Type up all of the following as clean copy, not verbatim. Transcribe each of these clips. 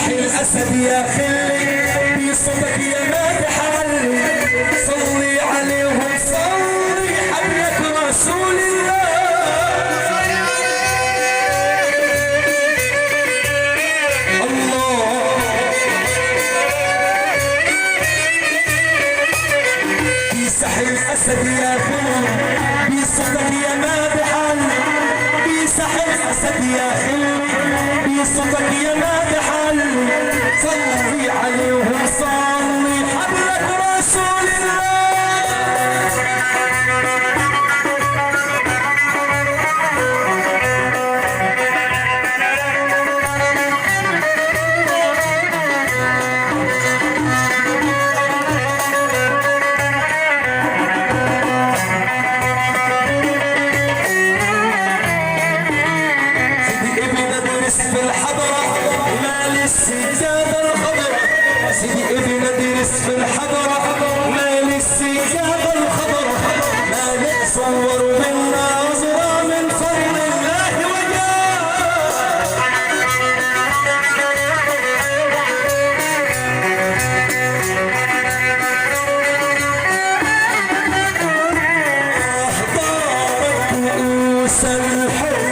الأسد يا خلي بصوتك يا مادح صلي عليهم صلي حبلك رسول الله. الله بيسح الأسد يا خلي بصوتك يا مادح بيسح الأسد يا خلي بصوتك يا مادح صلي عليهم صلي حبلك رسول الله. سيدي ابن ادرس في الحضرة مال السجادة الخضراء سيدي ابن ادرس في الحضرة مال السجادة الخضراء مال صور منا نظرة من فضل الله احضرت رؤوس الحب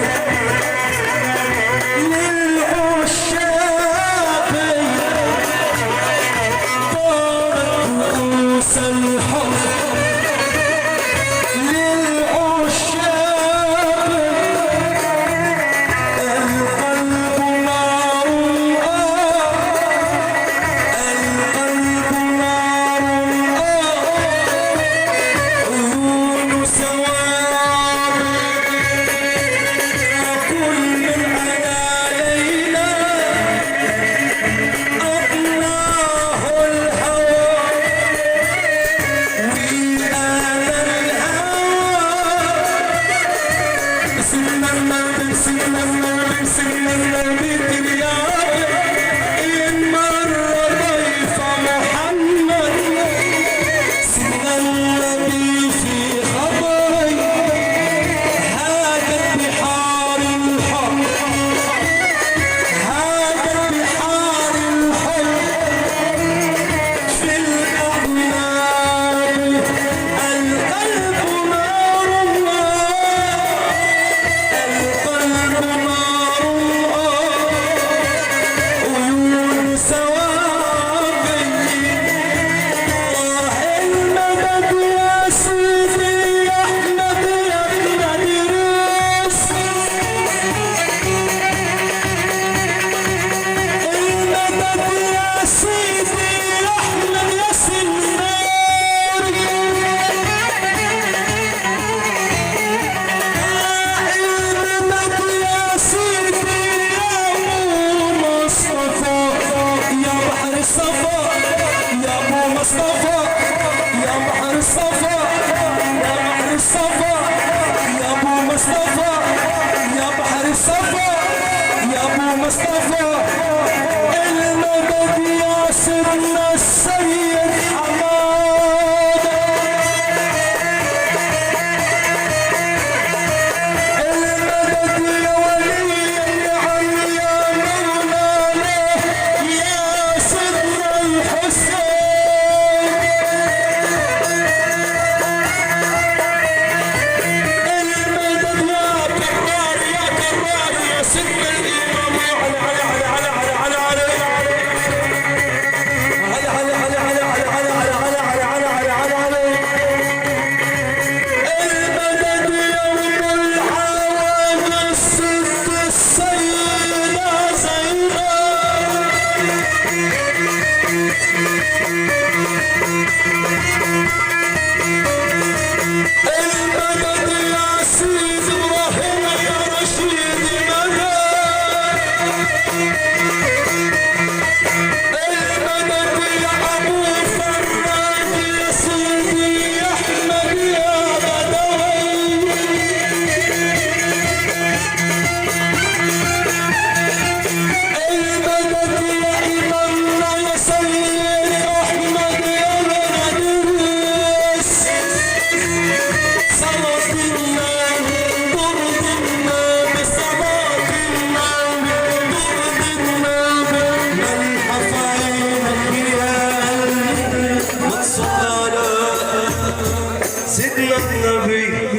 علي سيدنا النبي